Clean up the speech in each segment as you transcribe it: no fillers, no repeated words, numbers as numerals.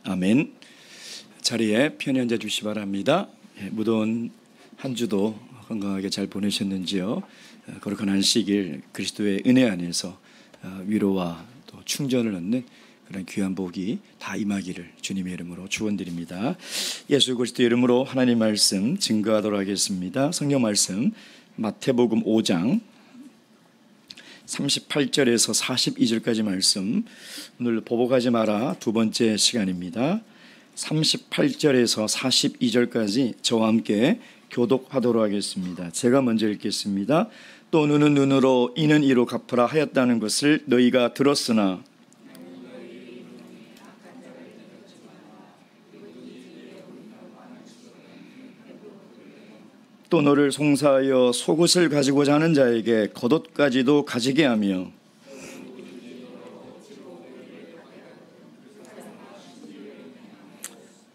아멘. 자리에 편히 앉아주시 바랍니다. 무더운 한 주도 건강하게 잘 보내셨는지요? 거룩한 안식일 그리스도의 은혜 안에서 위로와 또 충전을 얻는 그런 귀한 복이 다 임하기를 주님의 이름으로 축원드립니다. 예수 그리스도의 이름으로 하나님 말씀 증거하도록 하겠습니다. 성경 말씀 마태복음 5장 38절에서 42절까지 말씀, 오늘 보복하지 마라 두 번째 시간입니다. 38절에서 42절까지 저와 함께 교독하도록 하겠습니다. 제가 먼저 읽겠습니다. 또 눈은 눈으로 이는 이로 갚으라 하였다는 것을 너희가 들었으나 또 너를 송사하여 속옷을 가지고자 하는 자에게 겉옷까지도 가지게 하며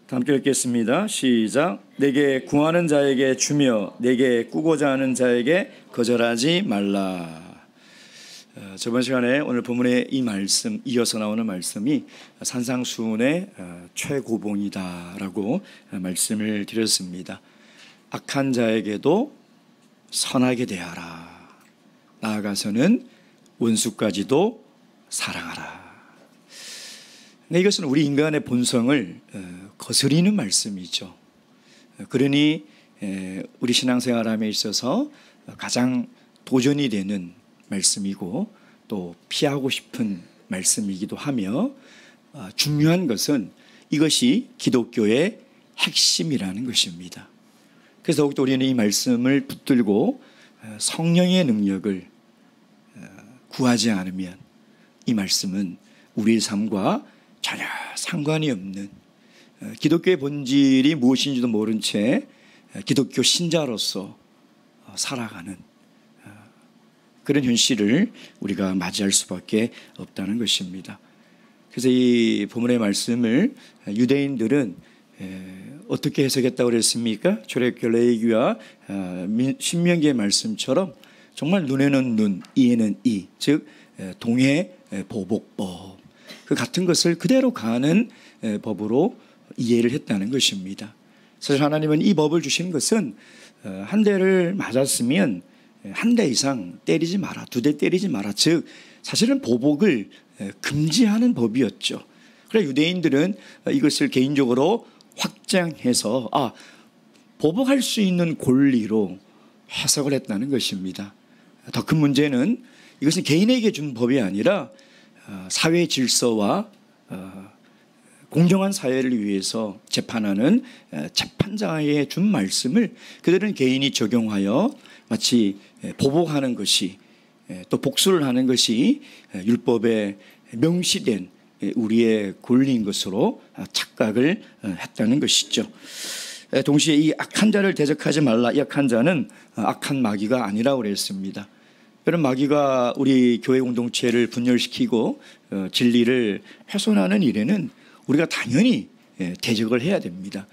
다 함께 읽겠습니다. 시작. 내게 구하는 자에게 주며 내게 꾸고자 하는 자에게 거절하지 말라. 저번 시간에 오늘 본문의 이 말씀 이어서 나오는 말씀이 산상수훈의 최고봉이다라고 말씀을 드렸습니다. 악한 자에게도 선하게 대하라. 나아가서는 원수까지도 사랑하라. 이것은 우리 인간의 본성을 거스리는 말씀이죠. 그러니 우리 신앙생활함에 있어서 가장 도전이 되는 말씀이고 또 피하고 싶은 말씀이기도 하며 중요한 것은 이것이 기독교의 핵심이라는 것입니다. 그래서 더욱더 우리는 이 말씀을 붙들고 성령의 능력을 구하지 않으면 이 말씀은 우리의 삶과 전혀 상관이 없는 기독교의 본질이 무엇인지도 모른 채 기독교 신자로서 살아가는 그런 현실을 우리가 맞이할 수밖에 없다는 것입니다. 그래서 이 본문의 말씀을 유대인들은 어떻게 해석했다고 그랬습니까? 출애굽기 레위기와 신명기의 말씀처럼 정말 눈에는 눈, 이에는 이, 즉 동해보복법, 그 같은 것을 그대로 가는 법으로 이해를 했다는 것입니다. 사실 하나님은 이 법을 주신 것은 한 대를 맞았으면 한 대 이상 때리지 마라, 두 대 때리지 마라, 즉 사실은 보복을 금지하는 법이었죠. 그래서 유대인들은 이것을 개인적으로 확장해서 보복할 수 있는 권리로 해석을 했다는 것입니다. 더 큰 문제는 이것은 개인에게 준 법이 아니라 사회 질서와 공정한 사회를 위해서 재판하는 재판장에게 준 말씀을 그들은 개인이 적용하여 마치 보복하는 것이 또 복수를 하는 것이 율법에 명시된 우리의 권리인 것으로 착각을 했다는 것이죠. 동시에 이 악한 자를 대적하지 말라. 이 악한 자는 악한 마귀가 아니라고 그랬습니다. 이런 마귀가 우리 교회 공동체를 분열시키고 진리를 훼손하는 일에는 우리가 당연히 대적을 해야 됩니다.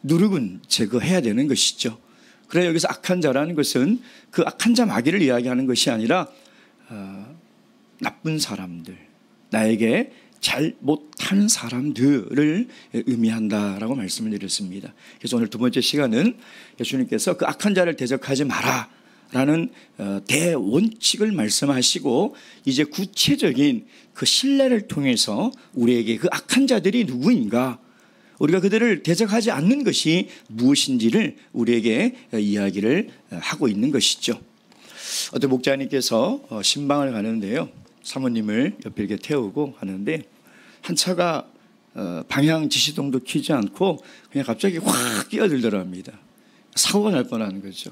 누룩은 제거해야 되는 것이죠. 그래서 여기서 악한 자라는 것은 그 악한 자 마귀를 이야기하는 것이 아니라 나쁜 사람들, 나에게 잘 못하는 사람들을 의미한다라고 말씀을 드렸습니다. 그래서 오늘 두 번째 시간은 예수님께서 그 악한 자를 대적하지 마라 라는 대원칙을 말씀하시고 이제 구체적인 그 신뢰를 통해서 우리에게 그 악한 자들이 누구인가, 우리가 그들을 대적하지 않는 것이 무엇인지를 우리에게 이야기를 하고 있는 것이죠. 어떤 목자님께서 신방을 가는데요, 사모님을 옆에 이렇게 태우고 가는데 한 차가 방향 지시등도 켜지 않고 그냥 갑자기 확 끼어들더랍니다. 사고가 날 뻔한 거죠.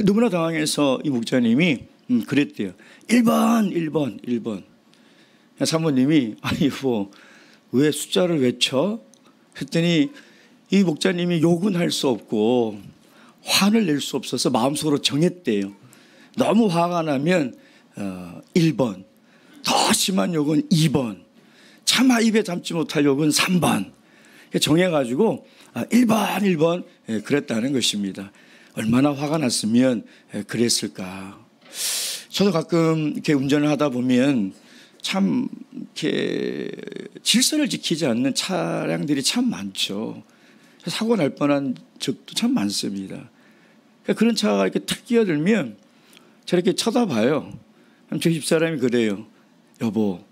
너무나 당황해서 이 목자님이 그랬대요. 1번. 사모님이 아니 왜 숫자를 외쳐? 했더니 이 목자님이 욕은 할 수 없고 화를 낼 수 없어서 마음속으로 정했대요. 너무 화가 나면 1번, 더 심한 욕은 2번, 차마 입에 담지 못할 욕은 3번 정해가지고 1번 그랬다는 것입니다. 얼마나 화가 났으면 그랬을까. 저도 가끔 이렇게 운전을 하다 보면 참 이렇게 질서를 지키지 않는 차량들이 참 많죠. 사고 날 뻔한 적도 참 많습니다. 그런 차가 이렇게 탁 끼어들면 저렇게 쳐다봐요. 저 집사람이 그래요. 여보,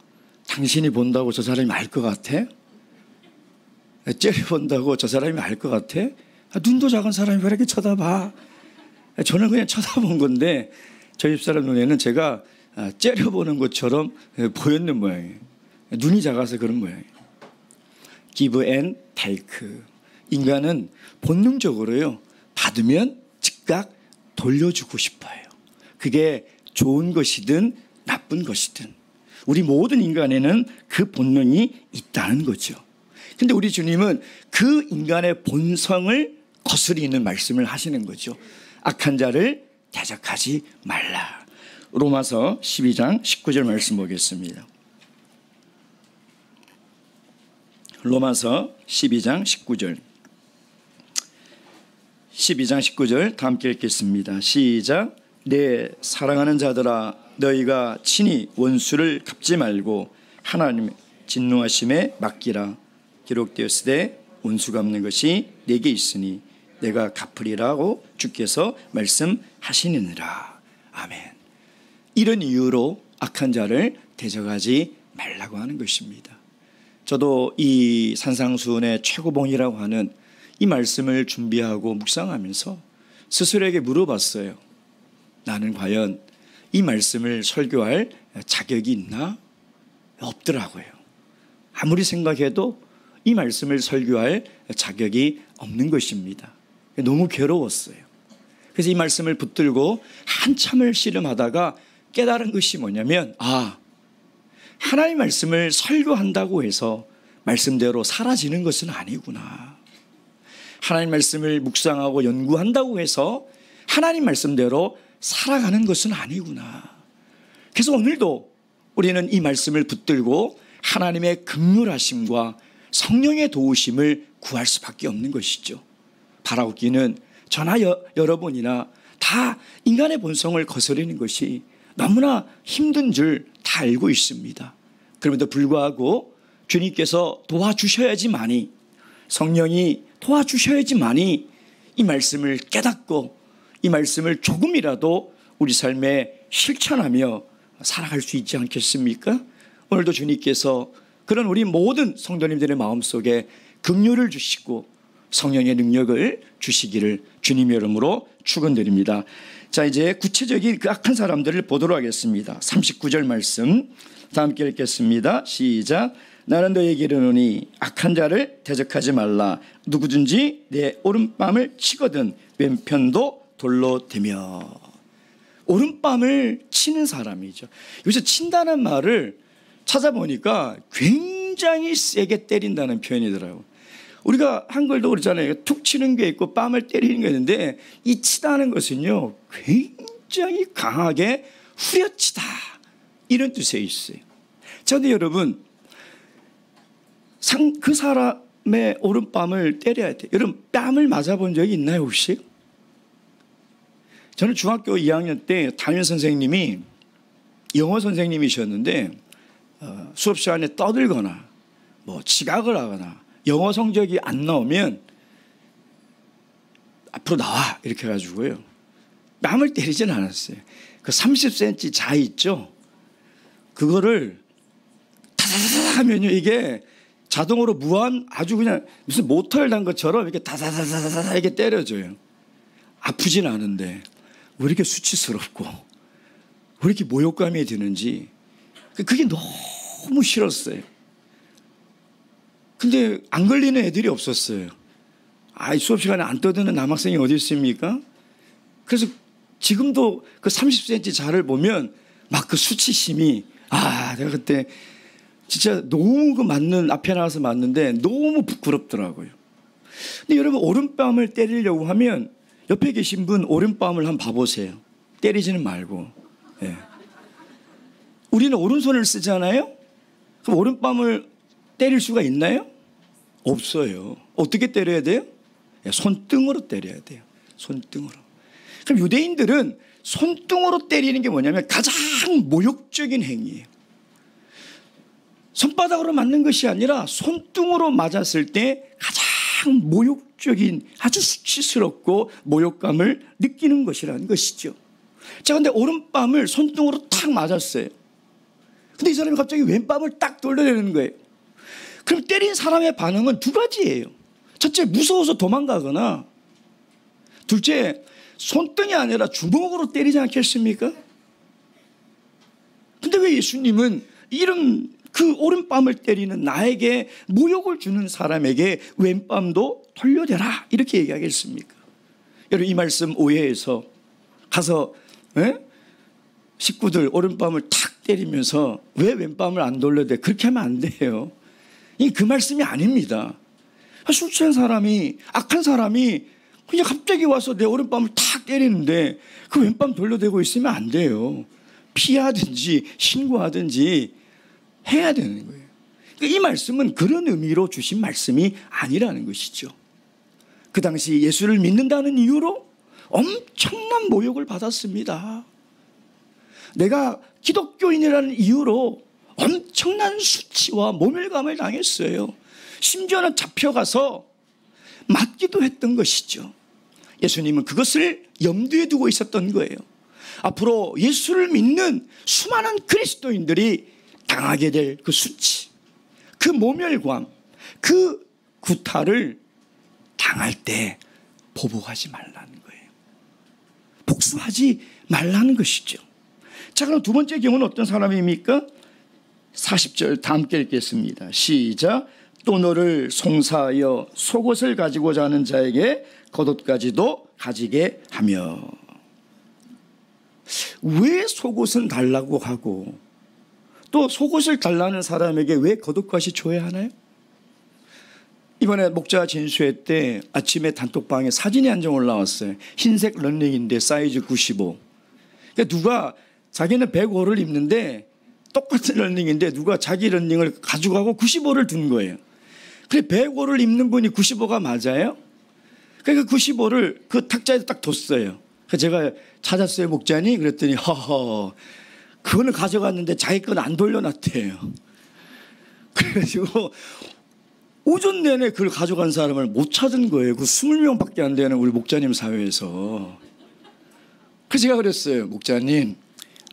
당신이 본다고 저 사람이 알 것 같아? 째려본다고 저 사람이 알 것 같아? 눈도 작은 사람이 왜 이렇게 쳐다봐? 저는 그냥 쳐다본 건데 저 집사람 눈에는 제가 째려보는 것처럼 보였는 모양이에요. 눈이 작아서 그런 모양이에요. Give and take. 인간은 본능적으로요, 받으면 즉각 돌려주고 싶어요. 그게 좋은 것이든 나쁜 것이든 우리 모든 인간에는 그 본능이 있다는 거죠. 근데 우리 주님은 그 인간의 본성을 거스리는 말씀을 하시는 거죠. 악한 자를 대적하지 말라. 로마서 12장 19절 말씀 보겠습니다. 로마서 12장 19절. 12장 19절 다 함께 읽겠습니다. 시작. 내 사랑하는 자들아, 너희가 친히 원수를 갚지 말고 하나님의 진노하심에 맡기라. 기록되었으되 원수 갚는 것이 내게 있으니 내가 갚으리라고 주께서 말씀하시느니라. 아멘. 이런 이유로 악한 자를 대적하지 말라고 하는 것입니다. 저도 이 산상수훈의 최고봉이라고 하는 이 말씀을 준비하고 묵상하면서 스스로에게 물어봤어요. 나는 과연 이 말씀을 설교할 자격이 있나? 없더라고요. 아무리 생각해도 이 말씀을 설교할 자격이 없는 것입니다. 너무 괴로웠어요. 그래서 이 말씀을 붙들고 한참을 씨름하다가 깨달은 것이 뭐냐면, 하나님 말씀을 설교한다고 해서 말씀대로 사라지는 것은 아니구나. 하나님 말씀을 묵상하고 연구한다고 해서 하나님 말씀대로 살아가는 것은 아니구나. 그래서 오늘도 우리는 이 말씀을 붙들고 하나님의 긍휼하심과 성령의 도우심을 구할 수밖에 없는 것이죠. 바라옵기는 저나 여러분이나 다 인간의 본성을 거스르는 것이 너무나 힘든 줄 다 알고 있습니다. 그럼에도 불구하고 주님께서 도와주셔야지만이, 성령이 도와주셔야지만이 이 말씀을 깨닫고 이 말씀을 조금이라도 우리 삶에 실천하며 살아갈 수 있지 않겠습니까? 오늘도 주님께서 그런 우리 모든 성도님들의 마음속에 긍휼을 주시고 성령의 능력을 주시기를 주님의 이름으로 축원드립니다. 자, 이제 구체적인 그 악한 사람들을 보도록 하겠습니다. 39절 말씀 다 함께 읽겠습니다. 시작. 나는 너에게 이르노니 악한 자를 대적하지 말라. 누구든지 내 오른뺨을 치거든 왼편도 돌로 대며. 오른뺨을 치는 사람이죠. 여기서 친다는 말을 찾아보니까 굉장히 세게 때린다는 표현이더라고요. 우리가 한글도 그렇잖아요. 툭 치는 게 있고 뺨을 때리는 게 있는데, 이 치다는 것은요 굉장히 강하게 후려치다, 이런 뜻에 있어요. 자, 근데 여러분, 그 사람의 오른뺨을 때려야 돼요. 여러분, 뺨을 맞아본 적이 있나요 혹시? 저는 중학교 2학년 때 담임 선생님이 영어 선생님이셨는데 수업 시간에 떠들거나 뭐 지각을 하거나 영어 성적이 안 나오면 앞으로 나와 이렇게 해가지고요, 뺨을 때리진 않았어요. 그 30cm 자 있죠, 그거를 다다다다 하면요, 이게 자동으로 무한, 아주 그냥 무슨 모터를 단 것처럼 이렇게 다다다다다 이렇게 때려줘요. 아프진 않은데 왜 이렇게 수치스럽고 왜 이렇게 모욕감이 드는지 그게 너무 싫었어요. 근데 안 걸리는 애들이 없었어요. 수업 시간에 안 떠드는 남학생이 어디 있습니까? 그래서 지금도 그 30cm 자를 보면 막 그 수치심이, 내가 그때 진짜 너무 그 앞에 나가서 맞는데 너무 부끄럽더라고요. 근데 여러분, 오른뺨을 때리려고 하면 옆에 계신 분 오른뺨을 한번 봐보세요. 때리지는 말고. 예. 우리는 오른손을 쓰잖아요. 그럼 오른뺨을 때릴 수가 있나요? 없어요. 어떻게 때려야 돼요? 손등으로 때려야 돼요. 손등으로. 그럼 유대인들은 손등으로 때리는 게 뭐냐면 가장 모욕적인 행위예요. 손바닥으로 맞는 것이 아니라 손등으로 맞았을 때 가장 모욕적인, 아주 수치스럽고 모욕감을 느끼는 것이라는 것이죠. 자, 근데 오른뺨을 손등으로 탁 맞았어요. 근데 이 사람이 갑자기 왼뺨을 딱 돌려내는 거예요. 그럼 때린 사람의 반응은 두 가지예요. 첫째, 무서워서 도망가거나, 둘째, 손등이 아니라 주먹으로 때리지 않겠습니까? 근데 왜 예수님은 이런 그 오른뺨을 때리는 나에게 모욕을 주는 사람에게 왼뺨도 돌려대라 이렇게 얘기하겠습니까? 여러분, 이 말씀 오해해서 가서 식구들 오른뺨을 탁 때리면서 왜 왼뺨을 안 돌려대? 그렇게 하면 안 돼요. 그 말씀이 아닙니다. 술 취한 사람이, 악한 사람이 그냥 갑자기 와서 내 오른뺨을 탁 때리는데 그 왼뺨 돌려대고 있으면 안 돼요. 피하든지 신고하든지 해야 되는 거예요. 그러니까 이 말씀은 그런 의미로 주신 말씀이 아니라는 것이죠. 그 당시 예수를 믿는다는 이유로 엄청난 모욕을 받았습니다. 내가 기독교인이라는 이유로 엄청난 수치와 모멸감을 당했어요. 심지어는 잡혀가서 맞기도 했던 것이죠. 예수님은 그것을 염두에 두고 있었던 거예요. 앞으로 예수를 믿는 수많은 그리스도인들이 당하게 될 그 수치, 그 모멸감, 그 구타를 당할 때 보복하지 말라는 거예요. 복수하지 말라는 것이죠. 자, 그럼 두 번째 경우는 어떤 사람입니까? 40절 다 함께 읽겠습니다. 시작. 또 너를 송사하여 속옷을 가지고자 하는 자에게 겉옷까지도 가지게 하며. 왜 속옷은 달라고 하고 또 속옷을 달라는 사람에게 왜 겉옷까지 줘야 하나요? 이번에 목자 진수회 때 아침에 단톡방에 사진이 한 장 올라왔어요. 흰색 런닝인데 사이즈 95. 그러니까 누가 자기는 105를 입는데 똑같은 런닝인데 누가 자기 런닝을 가져가고 95를 둔 거예요. 그래, 105를 입는 분이 95가 맞아요? 그러니까 95를 그 탁자에 딱 뒀어요. 그래서 제가 찾았어요, 목자님. 그랬더니 허허, 그거는 가져갔는데 자기 건 안 돌려놨대요. 그래가지고 오전 내내 그걸 가져간 사람을 못 찾은 거예요. 그 20명밖에 안 되는 우리 목자님 사회에서. 그래서 제가 그랬어요. 목자님,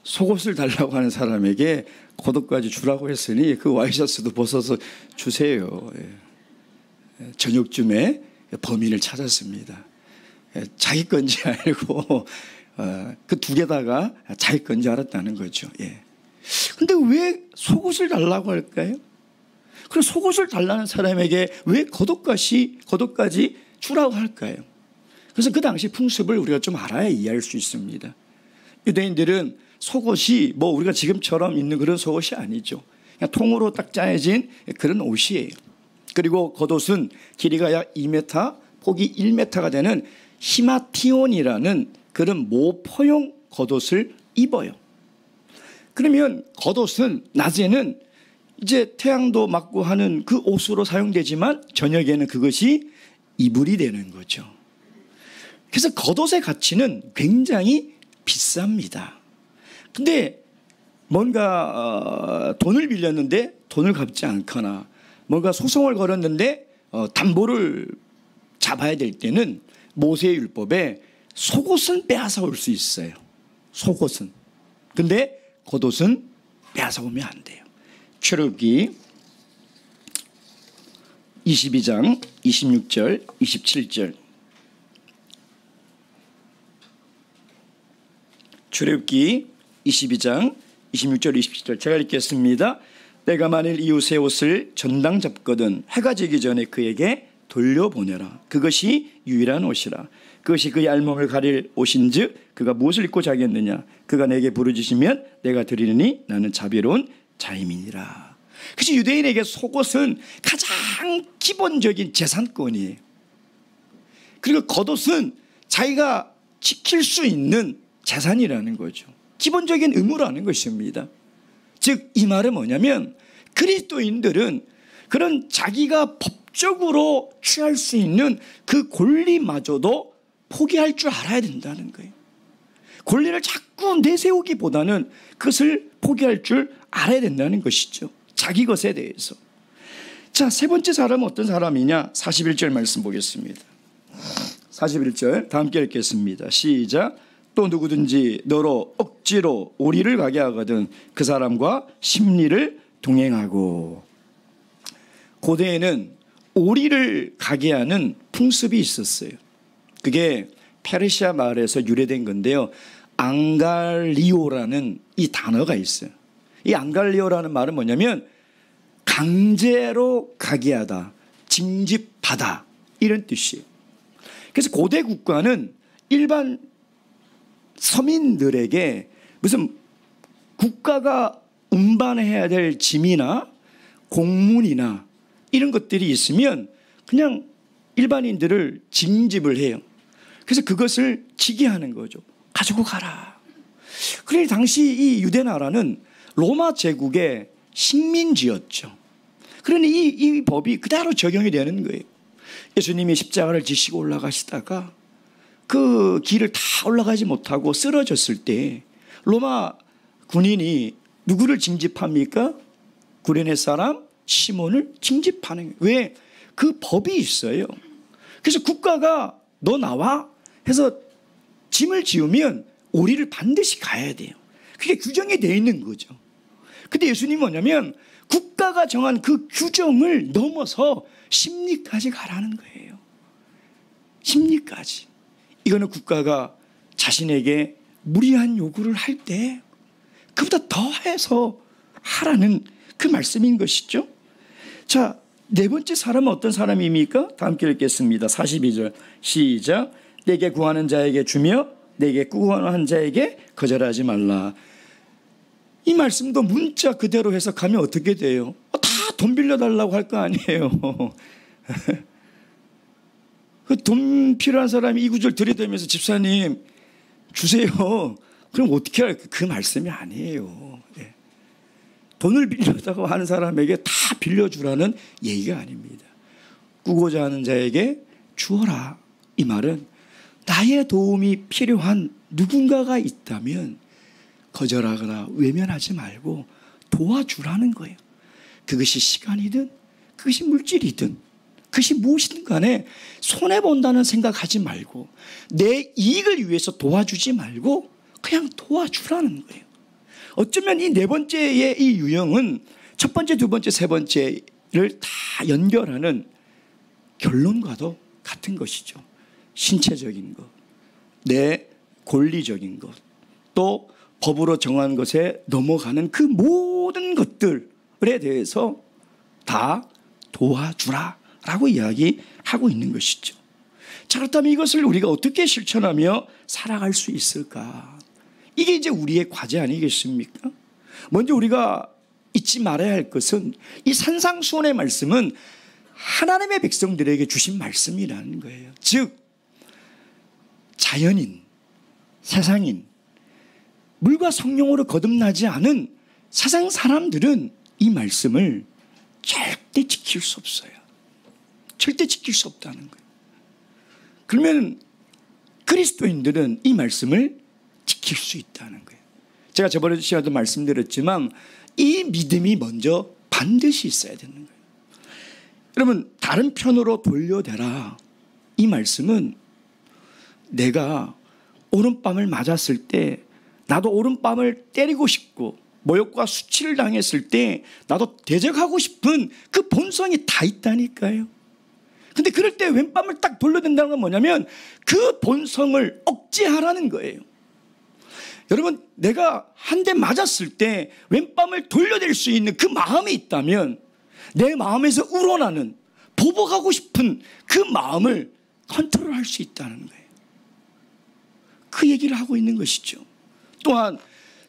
속옷을 달라고 하는 사람에게 겉옷까지 주라고 했으니 그 와이셔츠도 벗어서 주세요. 저녁쯤에 범인을 찾았습니다. 자기 건지 알고 그 두 개다가 자기 건지 알았다는 거죠. 근데 왜 속옷을 달라고 할까요? 그리고 속옷을 달라는 사람에게 왜 겉옷까지 주라고 할까요? 그래서 그 당시 풍습을 우리가 좀 알아야 이해할 수 있습니다. 유대인들은 속옷이 뭐 우리가 지금처럼 입는 그런 속옷이 아니죠. 그냥 통으로 딱 짜여진 그런 옷이에요. 그리고 겉옷은 길이가 약 2m, 폭이 1m가 되는 히마티온이라는 그런 모포용 겉옷을 입어요. 그러면 겉옷은 낮에는 이제 태양도 맞고 하는 그 옷으로 사용되지만 저녁에는 그것이 이불이 되는 거죠. 그래서 겉옷의 가치는 굉장히 비쌉니다. 근데 뭔가 돈을 빌렸는데 돈을 갚지 않거나 뭔가 소송을 걸었는데 담보를 잡아야 될 때는 모세의 율법에 속옷은 빼앗아 올 수 있어요. 속옷은. 근데 겉옷은 빼앗아 오면 안 돼요. 출애굽기 22장 26절 27절. 출애굽기 22장 26절 27절 제가 읽겠습니다. 내가 만일 이웃의 옷을 전당 잡거든 해가 지기 전에 그에게 돌려보내라. 그것이 유일한 옷이라. 그것이 그의 알몸을 가릴 옷인즉 그가 무엇을 입고 자겠느냐. 그가 내게 부르짖으면 내가 드리느니 나는 자비로운 자임이니라. 그래서 유대인에게 속옷은 가장 기본적인 재산권이에요. 그리고 겉옷은 자기가 지킬 수 있는 재산이라는 거죠. 기본적인 의무라는 것입니다. 즉 이 말은 뭐냐면 그리스도인들은 그런 자기가 법적으로 취할 수 있는 그 권리마저도 포기할 줄 알아야 된다는 거예요. 권리를 자꾸 내세우기보다는 그것을 포기할 줄 알아야 된다는 것이죠. 자기 것에 대해서. 자, 세 번째 사람은 어떤 사람이냐? 41절 말씀 보겠습니다. 41절 다 함께 읽겠습니다. 시작. 또 누구든지 너로 억지로 오리를 가게 하거든 그 사람과 심리를 동행하고. 고대에는 오리를 가게 하는 풍습이 있었어요. 그게 페르시아 말에서 유래된 건데요. 앙갈리오라는 이 단어가 있어요. 이 앙갈리오라는 말은 뭐냐면 강제로 가게 하다, 징집하다, 이런 뜻이에요. 그래서 고대 국가는 일반 서민들에게 무슨 국가가 운반해야 될 짐이나 공문이나 이런 것들이 있으면 그냥 일반인들을 징집을 해요. 그래서 그것을 지게 하는 거죠. 가지고 가라. 그러니 당시 이 유대 나라는 로마 제국의 식민지였죠. 그러니 이 법이 그대로 적용이 되는 거예요. 예수님이 십자가를 지시고 올라가시다가 그 길을 다 올라가지 못하고 쓰러졌을 때 로마 군인이 누구를 징집합니까? 구레네 사람 시몬을 징집하는 거예요. 왜? 그 법이 있어요. 그래서 국가가 너 나와 해서 짐을 지우면 오리를 반드시 가야 돼요. 그게 규정이 되어 있는 거죠. 근데 예수님이 뭐냐면 국가가 정한 그 규정을 넘어서 심리까지 가라는 거예요. 심리까지. 이거는 국가가 자신에게 무리한 요구를 할 때 그보다 더해서 하라는 그 말씀인 것이죠. 자, 네 번째 사람은 어떤 사람입니까? 다 함께 읽겠습니다. 42절 시작. 내게 구하는 자에게 주며 내게 구하는 자에게 거절하지 말라. 이 말씀도 문자 그대로 해석하면 어떻게 돼요? 다 돈 빌려달라고 할 거 아니에요. 그 돈 필요한 사람이 이 구절 들이대면서 집사님 주세요. 그럼 어떻게 할까? 그 말씀이 아니에요. 네. 돈을 빌려다가 하는 사람에게 다 빌려주라는 얘기가 아닙니다. 꾸고자 하는 자에게 주어라. 이 말은 나의 도움이 필요한 누군가가 있다면 거절하거나 외면하지 말고 도와주라는 거예요. 그것이 시간이든 그것이 물질이든 그것이 무엇이든 간에 손해본다는 생각하지 말고 내 이익을 위해서 도와주지 말고 그냥 도와주라는 거예요. 어쩌면 이 네 번째의 이 유형은 첫 번째, 두 번째, 세 번째를 다 연결하는 결론과도 같은 것이죠. 신체적인 것, 내 권리적인 것, 또 법으로 정한 것에 넘어가는 그 모든 것들에 대해서 다 도와주라 라고 이야기하고 있는 것이죠. 자, 그렇다면 이것을 우리가 어떻게 실천하며 살아갈 수 있을까? 이게 이제 우리의 과제 아니겠습니까? 먼저 우리가 잊지 말아야 할 것은 이 산상수훈의 말씀은 하나님의 백성들에게 주신 말씀이라는 거예요. 즉 자연인, 세상인, 물과 성령으로 거듭나지 않은 세상 사람들은 이 말씀을 절대 지킬 수 없어요. 절대 지킬 수 없다는 거예요. 그러면 그리스도인들은 이 말씀을 지킬 수 있다는 거예요. 제가 저번에 시간에도 말씀드렸지만 이 믿음이 먼저 반드시 있어야 되는 거예요. 여러분, 다른 편으로 돌려대라. 이 말씀은 내가 오른밤을 맞았을 때 나도 오른밤을 때리고 싶고 모욕과 수치를 당했을 때 나도 대적하고 싶은 그 본성이 다 있다니까요. 근데 그럴 때 왼밤을 딱 돌려댄다는 건 뭐냐면 그 본성을 억제하라는 거예요. 여러분, 내가 한 대 맞았을 때 왼밤을 돌려댈 수 있는 그 마음이 있다면 내 마음에서 우러나는 보복하고 싶은 그 마음을 컨트롤할 수 있다는 거예요. 그 얘기를 하고 있는 것이죠. 또한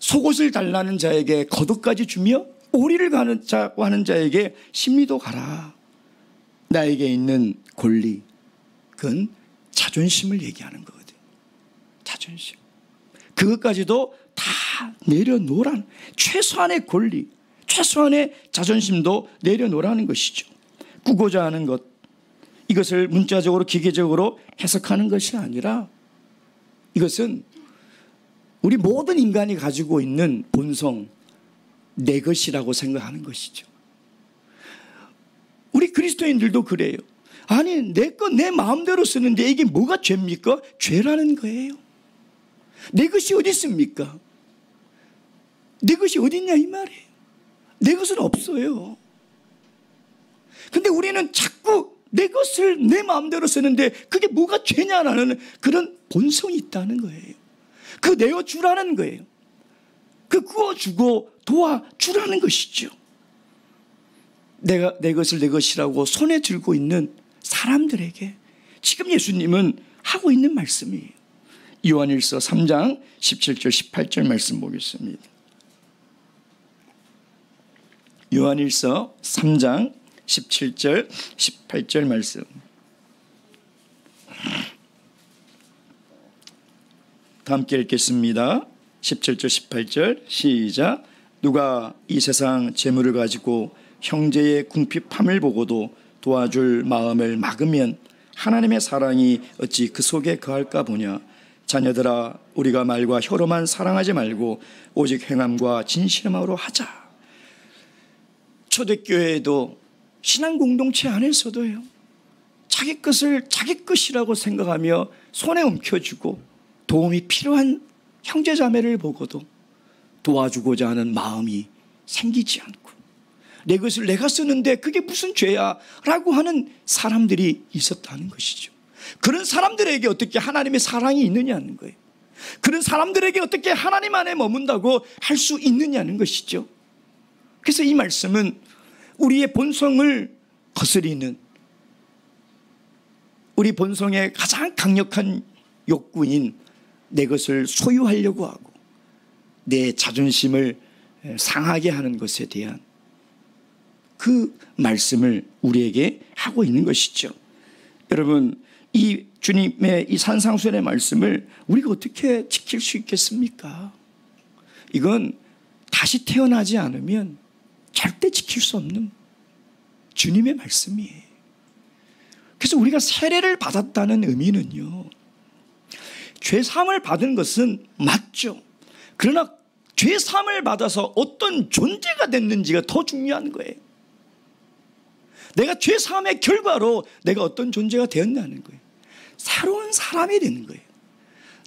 속옷을 달라는 자에게 겉옷까지 주며 오리를 가자고 하는 자에게 심리도 가라. 나에게 있는 권리, 그건 자존심을 얘기하는 거거든요. 자존심. 그것까지도 다 내려놓으라는, 최소한의 권리, 최소한의 자존심도 내려놓으라는 것이죠. 꾸고자 하는 것, 이것을 문자적으로 기계적으로 해석하는 것이 아니라 이것은 우리 모든 인간이 가지고 있는 본성, 내 것이라고 생각하는 것이죠. 우리 그리스도인들도 그래요. 아니 내 거 내 마음대로 쓰는데 이게 뭐가 죄입니까? 죄라는 거예요. 내 것이 어디 있습니까? 내 것이 어디 있냐 이 말이에요. 내 것은 없어요. 근데 우리는 자꾸 내 것을 내 마음대로 쓰는데 그게 뭐가 죄냐라는 그런 본성이 있다는 거예요. 그 내어주라는 거예요. 그 구워주고 도와주라는 것이죠. 내가 내 것을 내 것이라고 손에 들고 있는 사람들에게 지금 예수님은 하고 있는 말씀이에요. 요한일서 3장 17절 18절 말씀 보겠습니다. 요한일서 3장 17절 18절 말씀. 다 함께 읽겠습니다. 17절 18절 시작. 누가 이 세상 재물을 가지고 형제의 궁핍함을 보고도 도와줄 마음을 막으면 하나님의 사랑이 어찌 그 속에 거할까 보냐. 자녀들아 우리가 말과 혀로만 사랑하지 말고 오직 행함과 진실함으로 하자. 초대교회에도 신앙 공동체 안에서도요, 자기 것을 자기 것이라고 생각하며 손에 움켜쥐고 도움이 필요한 형제자매를 보고도 도와주고자 하는 마음이 생기지 않고 내 것을 내가 쓰는데 그게 무슨 죄야 라고 하는 사람들이 있었다는 것이죠. 그런 사람들에게 어떻게 하나님의 사랑이 있느냐는 거예요. 그런 사람들에게 어떻게 하나님 안에 머문다고 할 수 있느냐는 것이죠. 그래서 이 말씀은 우리의 본성을 거스리는, 우리 본성의 가장 강력한 욕구인 내 것을 소유하려고 하고 내 자존심을 상하게 하는 것에 대한 그 말씀을 우리에게 하고 있는 것이죠. 여러분, 이 주님의 이 산상수훈의 말씀을 우리가 어떻게 지킬 수 있겠습니까? 이건 다시 태어나지 않으면 절대 지킬 수 없는 주님의 말씀이에요. 그래서 우리가 세례를 받았다는 의미는요, 죄사함을 받은 것은 맞죠. 그러나 죄사함을 받아서 어떤 존재가 됐는지가 더 중요한 거예요. 내가 죄사함의 결과로 내가 어떤 존재가 되었냐는 거예요. 새로운 사람이 되는 거예요.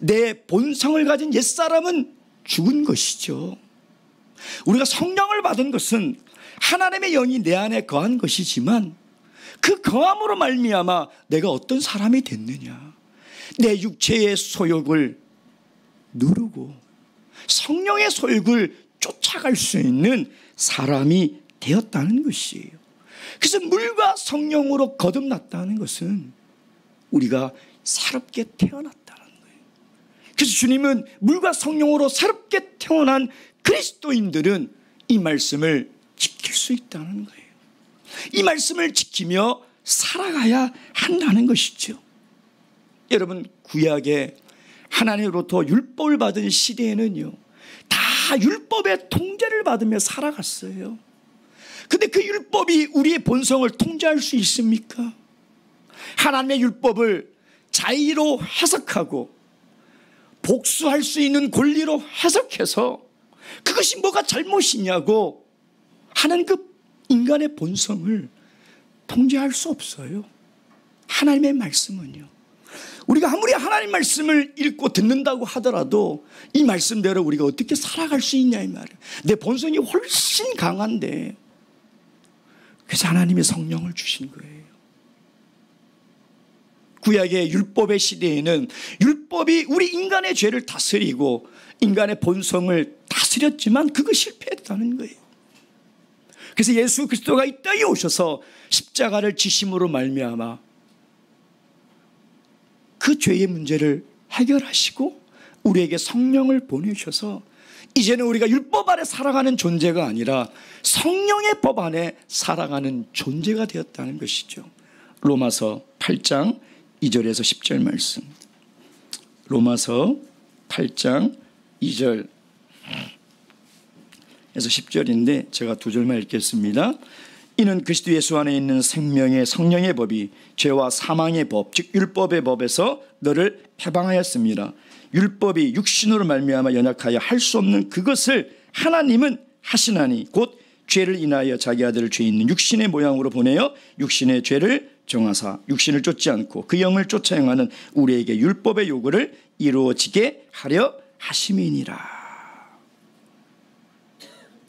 내 본성을 가진 옛사람은 죽은 것이죠. 우리가 성령을 받은 것은 하나님의 영이 내 안에 거한 것이지만 그 거함으로 말미암아 내가 어떤 사람이 됐느냐, 내 육체의 소욕을 누르고 성령의 소욕을 쫓아갈 수 있는 사람이 되었다는 것이에요. 그래서 물과 성령으로 거듭났다는 것은 우리가 새롭게 태어났다는 거예요. 그래서 주님은 물과 성령으로 새롭게 태어난 그리스도인들은 이 말씀을 지킬 수 있다는 거예요. 이 말씀을 지키며 살아가야 한다는 것이죠. 여러분, 구약에 하나님으로부터 율법을 받은 시대에는요, 다 율법의 통제를 받으며 살아갔어요. 근데 그 율법이 우리의 본성을 통제할 수 있습니까? 하나님의 율법을 자의로 해석하고 복수할 수 있는 권리로 해석해서 그것이 뭐가 잘못이냐고 하는 그 인간의 본성을 통제할 수 없어요. 하나님의 말씀은요, 우리가 아무리 하나님 말씀을 읽고 듣는다고 하더라도 이 말씀대로 우리가 어떻게 살아갈 수 있냐 이 말이에요. 내 본성이 훨씬 강한데, 그래서 하나님의 성령을 주신 거예요. 구약의 율법의 시대에는 율법이 우리 인간의 죄를 다스리고 인간의 본성을 다스렸지만 그거 실패했다는 거예요. 그래서 예수 그리스도가 이 땅에 오셔서 십자가를 지심으로 말미암아 그 죄의 문제를 해결하시고 우리에게 성령을 보내셔서 이제는 우리가 율법 아래 살아가는 존재가 아니라 성령의 법 안에 살아가는 존재가 되었다는 것이죠. 로마서 8장 2절에서 10절 말씀. 로마서 8장 2절에서 10절인데 제가 두 절만 읽겠습니다. 이는 그리스도 예수 안에 있는 생명의 성령의 법이 죄와 사망의 법, 즉 율법의 법에서 너를 해방하였습니다. 율법이 육신으로 말미암아 연약하여 할 수 없는 그것을 하나님은 하시나니 곧 죄를 인하여 자기 아들을 죄 있는 육신의 모양으로 보내어 육신의 죄를 정하사 육신을 쫓지 않고 그 영을 쫓아 행하는 우리에게 율법의 요구를 이루어지게 하려 하심이니라.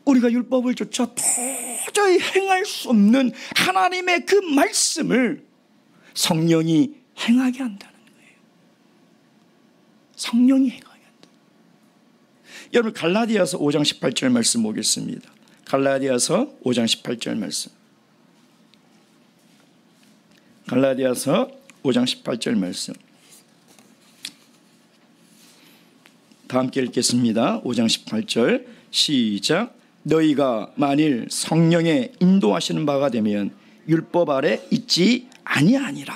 우리가 율법을 쫓아 도저히 행할 수 없는 하나님의 그 말씀을 성령이 행하게 한다는 거예요. 성령이 행하게 한다. 여러분 갈라디아서 5장 18절 말씀 보겠습니다. 갈라디아서 5장 18절 말씀. 갈라디아서 5장 18절 말씀. 다 함께 읽겠습니다. 5장 18절 시작. 너희가 만일 성령의 인도하시는 바가 되면 율법 아래 있지 아니하니라.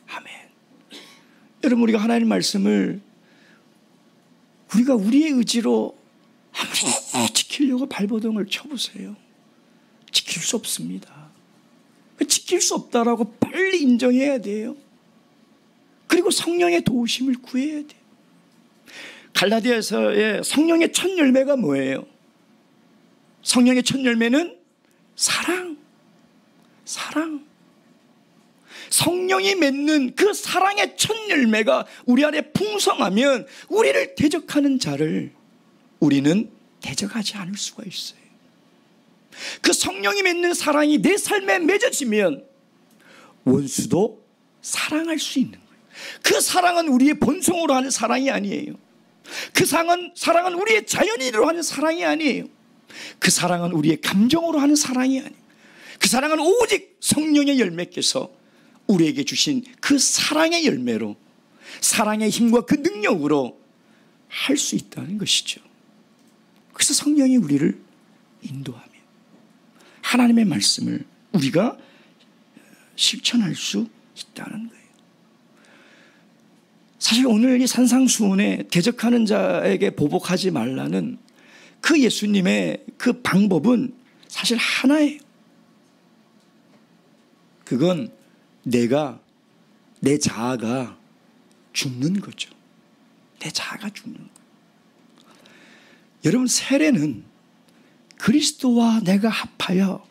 아멘. 여러분 우리가 하나님의 말씀을 우리가 우리의 의지로 아무리 지키려고 발버둥을 쳐보세요. 지킬 수 없습니다. 지킬 수 없다라고 빨리 인정해야 돼요. 그리고 성령의 도우심을 구해야 돼요. 갈라디아서의 성령의 첫 열매가 뭐예요? 성령의 첫 열매는 사랑. 사랑. 성령이 맺는 그 사랑의 첫 열매가 우리 안에 풍성하면 우리를 대적하는 자를 우리는 대적하지 않을 수가 있어요. 그 성령이 맺는 사랑이 내 삶에 맺어지면 원수도 사랑할 수 있는 거예요. 그 사랑은 우리의 본성으로 하는 사랑이 아니에요. 그 사랑은 우리의 자연인으로 하는 사랑이 아니에요. 그 사랑은 우리의 감정으로 하는 사랑이 아니에요. 그 사랑은 오직 성령의 열매께서 우리에게 주신 그 사랑의 열매로 사랑의 힘과 그 능력으로 할 수 있다는 것이죠. 그래서 성령이 우리를 인도하며 하나님의 말씀을 우리가 실천할 수 있다는 거예요. 사실 오늘 이 산상수훈에 대적하는 자에게 보복하지 말라는 그 예수님의 그 방법은 사실 하나예요. 그건 내 자아가 죽는 거죠. 내 자아가 죽는 거예요. 여러분 세례는 그리스도와 내가 합하여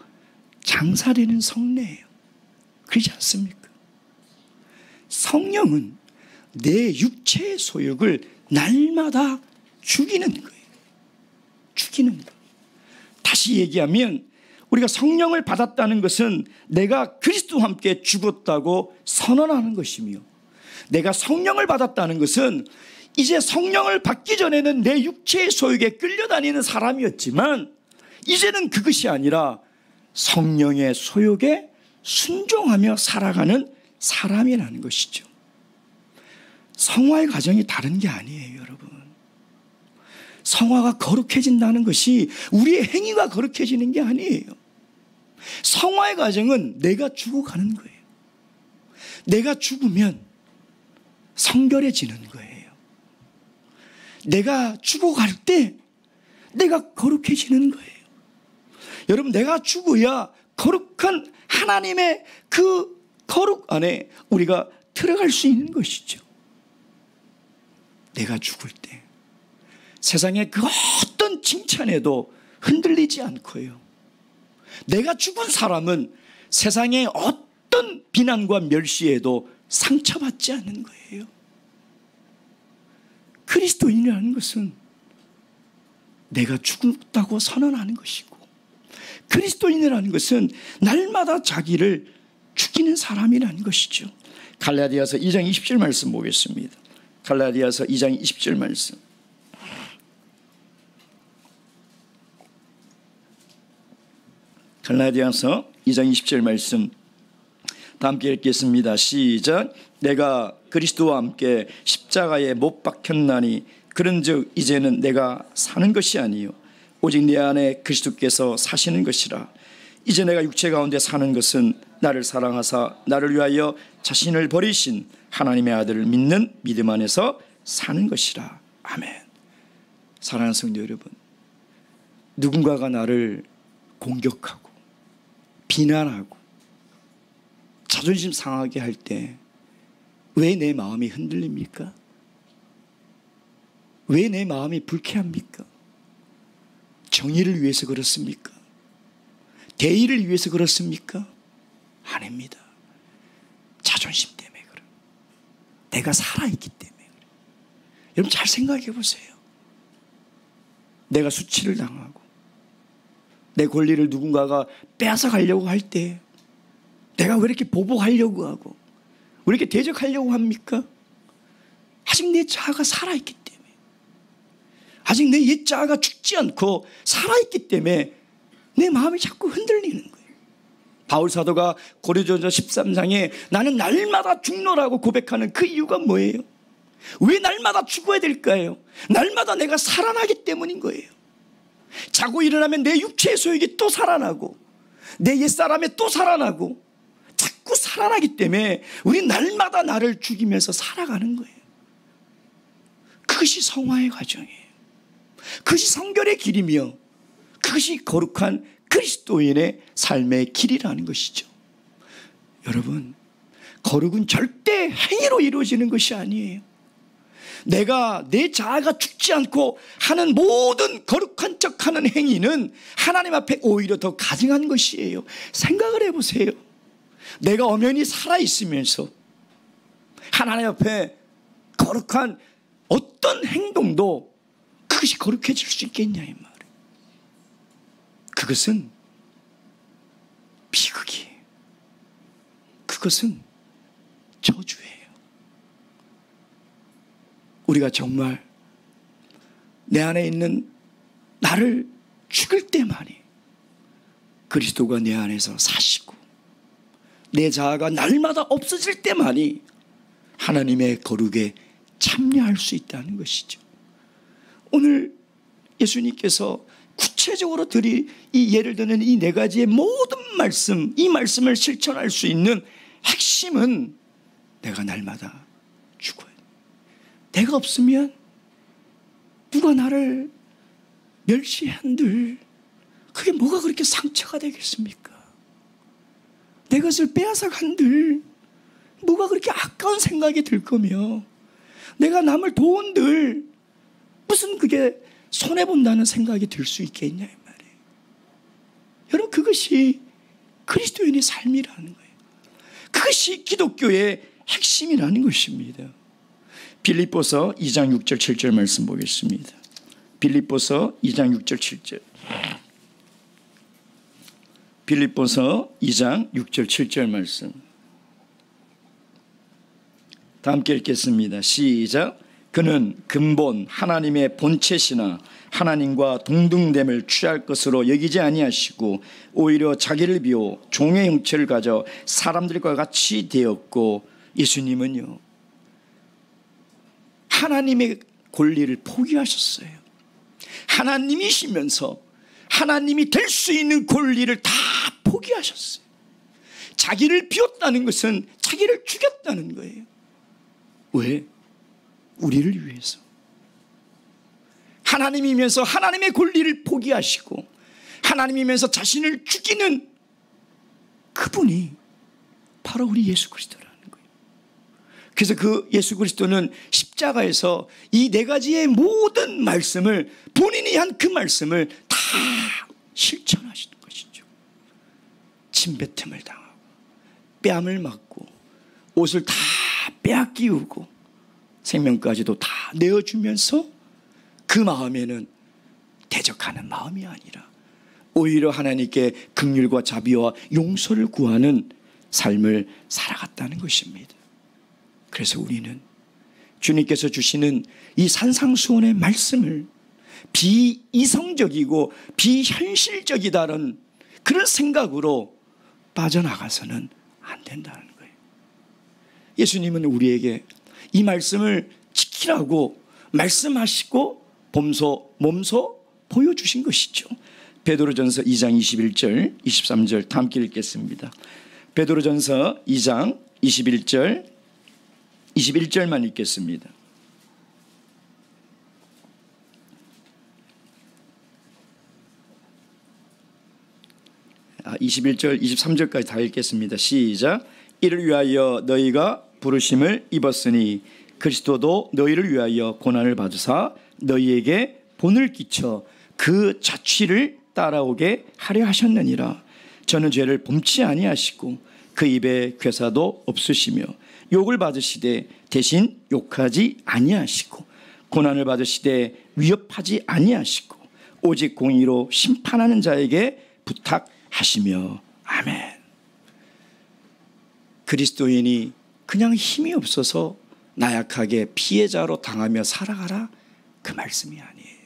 장사되는 성례예요. 그렇지 않습니까? 성령은 내 육체의 소욕을 날마다 죽이는 거예요. 죽이는 것. 다시 얘기하면 우리가 성령을 받았다는 것은 내가 그리스도와 함께 죽었다고 선언하는 것이며, 내가 성령을 받았다는 것은 이제 성령을 받기 전에는 내 육체의 소욕에 끌려다니는 사람이었지만 이제는 그것이 아니라 성령의 소욕에 순종하며 살아가는 사람이라는 것이죠. 성화의 과정이 다른 게 아니에요, 여러분. 성화가 거룩해진다는 것이 우리의 행위가 거룩해지는 게 아니에요. 성화의 과정은 내가 죽어가는 거예요. 내가 죽으면 성결해지는 거예요. 내가 죽어갈 때 내가 거룩해지는 거예요. 여러분, 내가 죽어야 거룩한 하나님의 그 거룩 안에 우리가 들어갈 수 있는 것이죠. 내가 죽을 때 세상의 그 어떤 칭찬에도 흔들리지 않고요. 내가 죽은 사람은 세상의 어떤 비난과 멸시에도 상처받지 않는 거예요. 그리스도인이라는 것은 내가 죽었다고 선언하는 것이고, 그리스도인이라는 것은 날마다 자기를 죽이는 사람이라는 것이죠. 갈라디아서 2장 20절 말씀 보겠습니다. 갈라디아서 2장 20절 말씀. 갈라디아서 2장 20절 말씀 다 함께 읽겠습니다. 시작. 내가 그리스도와 함께 십자가에 못 박혔나니 그런즉 이제는 내가 사는 것이 아니요 오직 내 안에 그리스도께서 사시는 것이라. 이제 내가 육체 가운데 사는 것은 나를 사랑하사 나를 위하여 자신을 버리신 하나님의 아들을 믿는 믿음 안에서 사는 것이라. 아멘. 사랑하는 성도 여러분, 누군가가 나를 공격하고 비난하고 자존심 상하게 할 때 왜 내 마음이 흔들립니까? 왜 내 마음이 불쾌합니까? 정의를 위해서 그렇습니까? 대의를 위해서 그렇습니까? 아닙니다. 자존심 때문에 그래요. 내가 살아있기 때문에 그래요. 여러분 잘 생각해 보세요. 내가 수치를 당하고 내 권리를 누군가가 빼앗아가려고 할 때 내가 왜 이렇게 보복하려고 하고 왜 이렇게 대적하려고 합니까? 아직 내 자아가 살아있기 때문에, 아직 내 옛 자아가 죽지 않고 살아있기 때문에 내 마음이 자꾸 흔들리는 거예요. 바울 사도가 고린도전서 13장에 나는 날마다 죽노라고 고백하는 그 이유가 뭐예요? 왜 날마다 죽어야 될까요? 날마다 내가 살아나기 때문인 거예요. 자고 일어나면 내 육체의 소욕이 또 살아나고 내 옛사람이 또 살아나고 자꾸 살아나기 때문에 우리 날마다 나를 죽이면서 살아가는 거예요. 그것이 성화의 과정이에요. 그것이 성결의 길이며 그것이 거룩한 그리스도인의 삶의 길이라는 것이죠. 여러분, 거룩은 절대 행위로 이루어지는 것이 아니에요. 내가 내 자아가 죽지 않고 하는 모든 거룩한 척하는 행위는 하나님 앞에 오히려 더 가증한 것이에요. 생각을 해보세요. 내가 엄연히 살아있으면서 하나님 앞에 거룩한 어떤 행동도 그것이 거룩해질 수 있겠냐 이 말이에요. 그것은 비극이에요. 그것은 저주예요. 우리가 정말 내 안에 있는 나를 죽일 때만이 그리스도가 내 안에서 사시고 내 자아가 날마다 없어질 때만이 하나님의 거룩에 참여할 수 있다는 것이죠. 오늘 예수님께서 구체적으로 드릴 이 예를 드는 이 네 가지의 모든 말씀, 이 말씀을 실천할 수 있는 핵심은 내가 날마다 죽어야 돼. 내가 없으면 누가 나를 멸시한들 그게 뭐가 그렇게 상처가 되겠습니까? 내 것을 빼앗아간들 뭐가 그렇게 아까운 생각이 들 거며 내가 남을 도운들 무슨 그게 손해본다는 생각이 들 수 있겠냐 이 말이에요. 여러분 그것이 그리스도인의 삶이라는 거예요. 그것이 기독교의 핵심이라는 것입니다. 빌립보서 2장 6절 7절 말씀 보겠습니다. 빌립보서 2장 6절 7절. 빌립보서 2장 6절 7절 말씀. 다 함께 읽겠습니다. 시작. 그는 근본 하나님의 본체시나 하나님과 동등됨을 취할 것으로 여기지 아니하시고 오히려 자기를 비워 종의 형체를 가져 사람들과 같이 되었고, 예수님은요 하나님의 권리를 포기하셨어요. 하나님이시면서 하나님이 될 수 있는 권리를 다 포기하셨어요. 자기를 비웠다는 것은 자기를 죽였다는 거예요. 왜? 우리를 위해서. 하나님이면서 하나님의 권리를 포기하시고 하나님이면서 자신을 죽이는 그분이 바로 우리 예수 그리스도라는 거예요. 그래서 그 예수 그리스도는 십자가에서 이 네 가지의 모든 말씀을, 본인이 한 그 말씀을 다 실천하시는 것이죠. 침뱉음을 당하고 뺨을 맞고 옷을 다 빼앗기우고 생명까지도 다 내어주면서 그 마음에는 대적하는 마음이 아니라 오히려 하나님께 긍휼과 자비와 용서를 구하는 삶을 살아갔다는 것입니다. 그래서 우리는 주님께서 주시는 이 산상수훈의 말씀을 비이성적이고 비현실적이다는 그런 생각으로 빠져나가서는 안 된다는 거예요. 예수님은 우리에게 이 말씀을 지키라고 말씀하시고 몸소 보여주신 것이죠. 베드로전서 2장 21절 23절 다 함께 읽겠습니다. 베드로전서 2장 21절 21절만 읽겠습니다. 아, 21절 23절까지 다 읽겠습니다. 시작. 이를 위하여 너희가 부르심을 입었으니 그리스도도 너희를 위하여 고난을 받으사 너희에게 본을 끼쳐 그 자취를 따라오게 하려 하셨느니라. 저는 죄를 범치 아니하시고 그 입에 괴사도 없으시며 욕을 받으시되 대신 욕하지 아니하시고 고난을 받으시되 위협하지 아니하시고 오직 공의로 심판하는 자에게 부탁하시며. 아멘. 그리스도인이 그냥 힘이 없어서 나약하게 피해자로 당하며 살아가라, 그 말씀이 아니에요.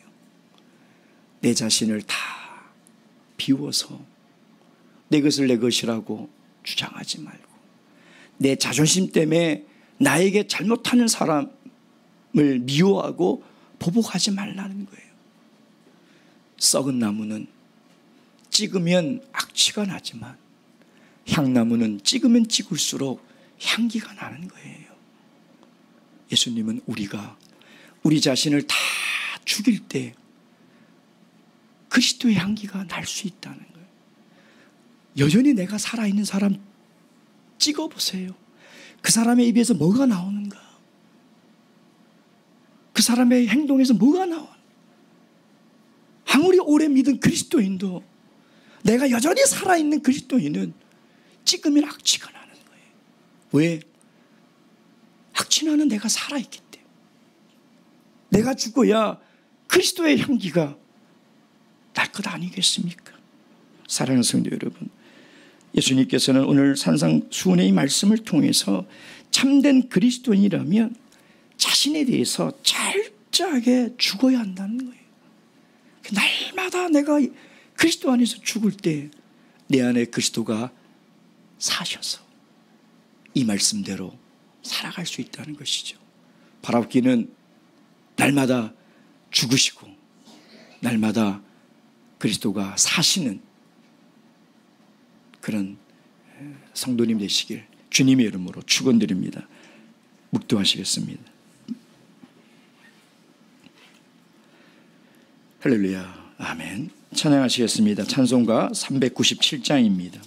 내 자신을 다 비워서 내 것을 내 것이라고 주장하지 말고, 내 자존심 때문에 나에게 잘못하는 사람을 미워하고 보복하지 말라는 거예요. 썩은 나무는 찍으면 악취가 나지만 향나무는 찍으면 찍을수록 향기가 나는 거예요. 예수님은 우리가 우리 자신을 다 죽일 때 그리스도의 향기가 날 수 있다는 거예요. 여전히 내가 살아있는 사람 찍어보세요. 그 사람의 입에서 뭐가 나오는가? 그 사람의 행동에서 뭐가 나와? 아무리 오래 믿은 그리스도인도, 내가 여전히 살아있는 그리스도인은 찍으면 악취가 나는 거예요. 왜? 악취나는 내가 살아있기 때문에. 내가 죽어야 그리스도의 향기가 날 것 아니겠습니까? 사랑하는 성도 여러분, 예수님께서는 오늘 산상수훈의 이 말씀을 통해서 참된 그리스도인이라면 자신에 대해서 철저하게 죽어야 한다는 거예요. 날마다 내가 그리스도 안에서 죽을 때 내 안에 그리스도가 사셔서 이 말씀대로 살아갈 수 있다는 것이죠. 바라옵기는 날마다 죽으시고 날마다 그리스도가 사시는 그런 성도님 되시길 주님의 이름으로 축원드립니다. 묵도하시겠습니다. 할렐루야. 아멘. 찬양하시겠습니다. 찬송가 397장입니다.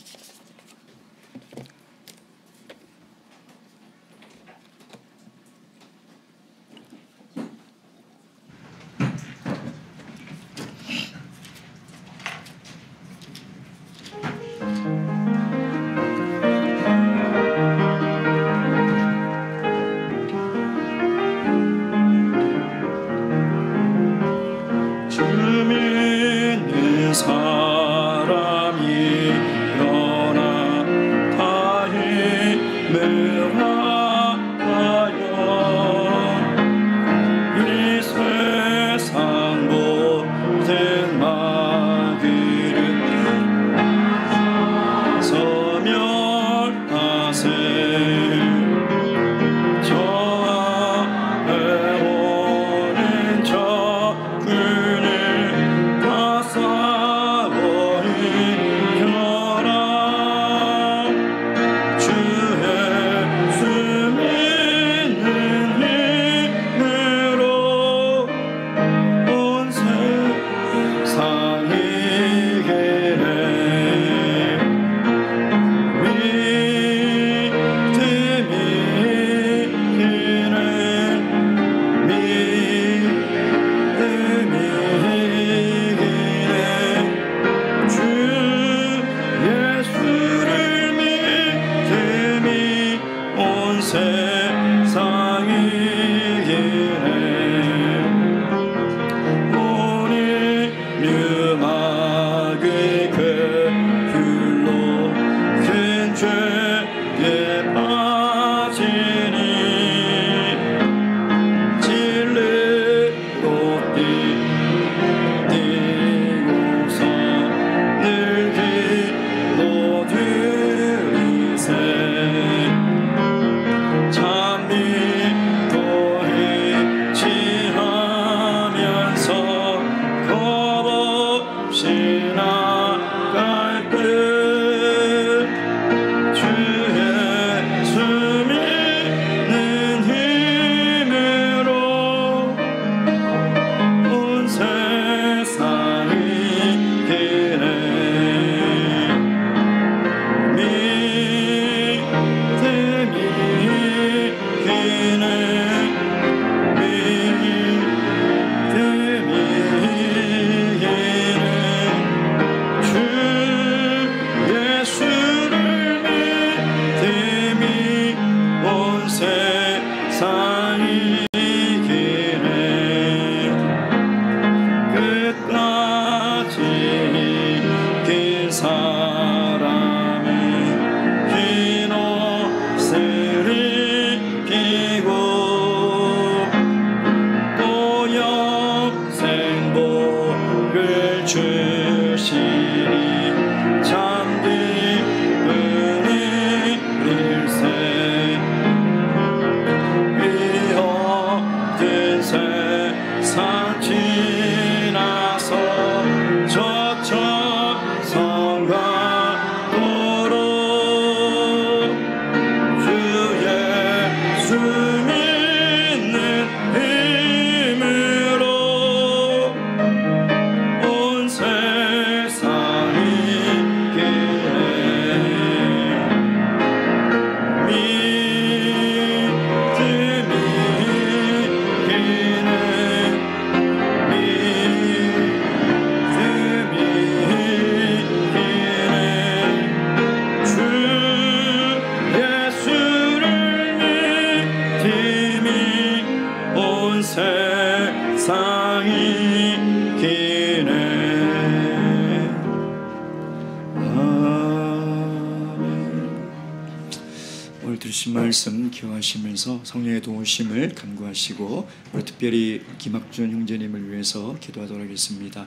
오늘 들으신 말씀 기억하시면서 성령의 도우심을 간구하시고 우리 특별히 김학준 형제님을 위해서 기도하도록 하겠습니다.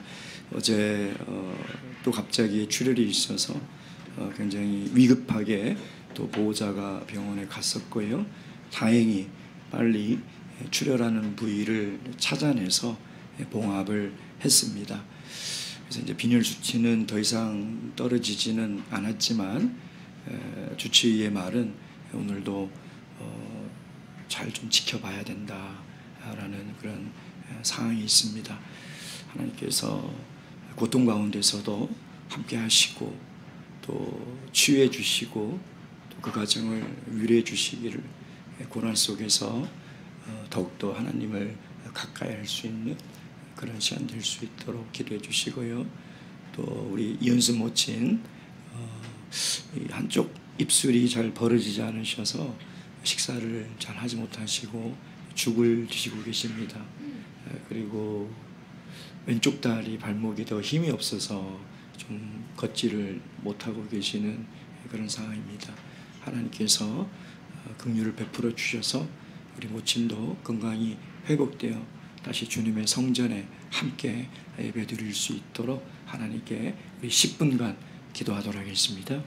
어제 또 갑자기 출혈이 있어서 굉장히 위급하게 또 보호자가 병원에 갔었고요. 다행히 빨리 출혈하는 부위를 찾아내서 봉합을 했습니다. 그래서 이제 빈혈 수치는 더 이상 떨어지지는 않았지만 주치의의 말은 오늘도 잘 좀 지켜봐야 된다라는 그런 상황이 있습니다. 하나님께서 고통 가운데서도 함께 하시고 또 치유해 주시고 또 그 가정을 위로해 주시기를, 고난 속에서 더욱더 하나님을 가까이 할 수 있는 그런 시간 될 수 있도록 기도해 주시고요. 또 우리 이은수 모친 한쪽 입술이 잘 벌어지지 않으셔서 식사를 잘 하지 못하시고 죽을 드시고 계십니다. 그리고 왼쪽 다리 발목이 더 힘이 없어서 좀 걷지를 못하고 계시는 그런 상황입니다. 하나님께서 긍휼을 베풀어 주셔서 우리 모친도 건강히 회복되어 다시 주님의 성전에 함께 예배드릴 수 있도록 하나님께 우리 10분간 기도하도록 하겠습니다.